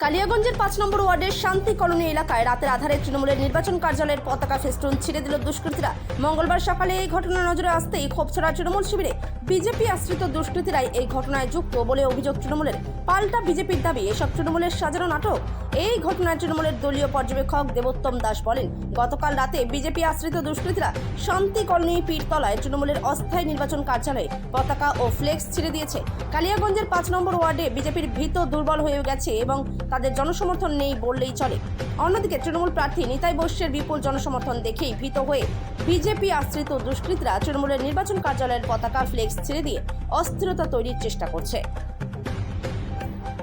কালিয়াগঞ্জের 5 নম্বর ওয়ার্ডের শান্তি কলোনি এলাকায় রাতের আধারে তৃণমূলের নির্বাচন কার্যালয়ের পতাকা ফেস্টুন ছিঁড়ে দিল দুষ্কৃতীরা। মঙ্গলবার সকালে এই ঘটনা নজরে আসতেই ক্ষোভ ছড়া তৃণমূল শিবিরে। বিজেপি আশ্রিত দুষ্কৃতীরাই এই ঘটনায় যুক্ত বলে অভিযোগ তৃণমূলের। পাল্টা বিজেপির দাবি এসব তৃণমূলের সাজানো নাটক। এই ঘটনায় তৃণমূলের দলীয় পর্যবেক্ষক দেবোত্তম দাস বলেন, গতকাল রাতে বিজেপি আশ্রিত দুষ্কৃতীরা শান্তি কলোনি পীরতলায় তৃণমূলের অস্থায়ী নির্বাচন কার্যালয়ে পতাকা ও ফ্লেক্স ছিঁড়ে দিয়েছে। কালিয়াগঞ্জের 5 নম্বর ওয়ার্ডে বিজেপির ভীত দুর্বল হয়ে গেছে এবং তাদের জনসমর্থন নেই বললেই চলে। অন্যদিকে তৃণমূল প্রার্থী নিতাই বৈশ্যের বিপুল জনসমর্থন দেখেই ভীত হয়ে বিজেপি আশ্রিত দুষ্কৃতীরা তৃণমূলের নির্বাচন কার্যালয়ের পতাকা ফ্লেক্স ছেড়ে দিয়ে অস্থিরতা তৈরির চেষ্টা করছে।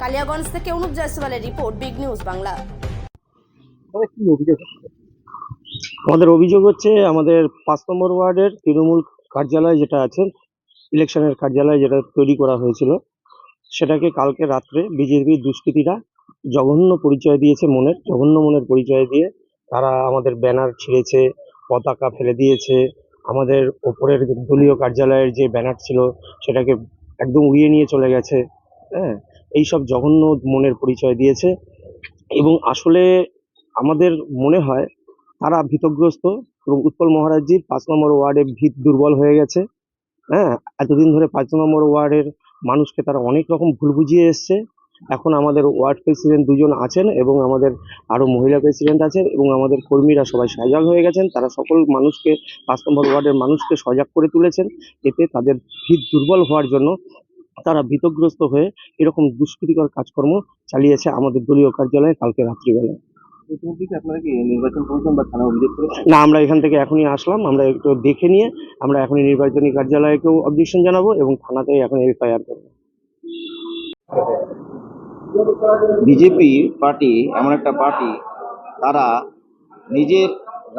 কালিয়াগঞ্জ থেকে অনুপ জয়সওয়ালের রিপোর্ট, বিগ নিউজ বাংলা। আমাদের অভিযোগ হচ্ছে আমাদের 5 নম্বর ওয়ার্ডের তৃণমূল কার্যালয় যেটা আছে, ইলেকশনের কার্যালয় যেটা তৈরি করা হয়েছিল, সেটাকে কালকে রাত্রে বিজেপির দুষ্কৃতীরা জঘন্য পরিচয় দিয়েছে, জঘন্য মনের পরিচয় দিয়ে তারা আমাদের ব্যানার ছিঁড়েছে, পতাকা ফেলে দিয়েছে, আমাদের ওপরের দলীয় কার্যালয়ের যে ব্যানার ছিল সেটাকে একদম উড়িয়ে নিয়ে চলে গেছে। হ্যাঁ, এইসব জঘন্য মনের পরিচয় দিয়েছে এবং আসলে আমাদের মনে হয় তারা ভীতগ্রস্ত এবং উৎপল মহারাজজির 5 নম্বর ওয়ার্ডে ভিত দুর্বল হয়ে গেছে। হ্যাঁ, এতদিন ধরে 5 নম্বর ওয়ার্ডের মানুষকে তারা অনেক রকম ভুল বুঝিয়ে এসছে। এখন আমাদের ওয়ার্ড প্রেসিডেন্ট 2 জন আছেন এবং আমাদের আরো মহিলা প্রেসিডেন্ট আছেন এবং আমাদের কর্মীরা সবাই সজাগ হয়ে গেছেন। তারা সকল মানুষকে 5 নম্বর ওয়ার্ডের মানুষকে সজাগ করে তুলেছেন। এতে তাদের ভিত দুর্বল হওয়ার জন্য তারা ভীতগ্রস্ত হয়ে এরকম দুষ্কৃতিকর কাজকর্ম চালিয়েছে আমাদের দলীয় কার্যালয়ে কালকে রাত্রিবেলায়। না, আমরা এখান থেকে এখনই আসলাম, আমরা একটু দেখে নিয়ে আমরা এখনই নির্বাচনী কার্যালয়কেও অবজেকশন জানাবো এবং থানাতেই এখন এফআইআর করবো। বিজেপি পার্টি এমন একটা পার্টি, তারা নিজের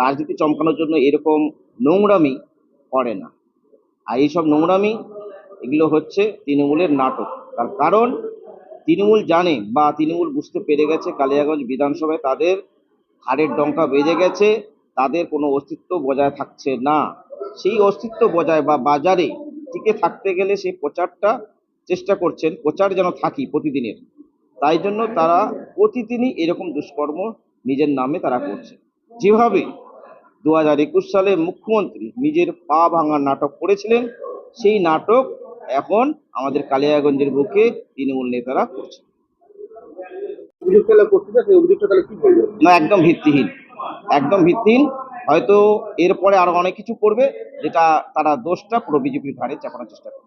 রাজনীতি চমকানোর জন্য এরকম নোংরামি করে না। আর এইসব নোংরামি এগুলো হচ্ছে তৃণমূলের নাটক। তার কারণ তৃণমূল জানে বা তৃণমূল বুঝতে পেরে গেছে কালিয়াগঞ্জ বিধানসভায় তাদের হাড়ের ডঙ্কা বেজে গেছে, তাদের কোনো অস্তিত্ব বজায় থাকছে না। সেই অস্তিত্ব বজায় বা বাজারে টিকে থাকতে গেলে সেই প্রচারটা চেষ্টা করছেন, প্রচার যেন থাকি প্রতিদিনের। তাই জন্য তারা প্রতিদিনই এরকম দুষ্কর্ম নিজের নামে তারা করছে। যেভাবে 2021 সালে মুখ্যমন্ত্রী নিজের পা ভাঙার নাটক করেছিলেন, সেই নাটক এখন আমাদের কালিয়াগঞ্জের বুকে তৃণমূল নেতারা করছে। না, একদম ভিত্তিহীন, একদম ভিত্তিহীন। হয়তো এরপরে আরো অনেক কিছু করবে, যেটা তারা দোষটা পুরো বিজেপির ঘাড়ে চাপানোর চেষ্টা করবে।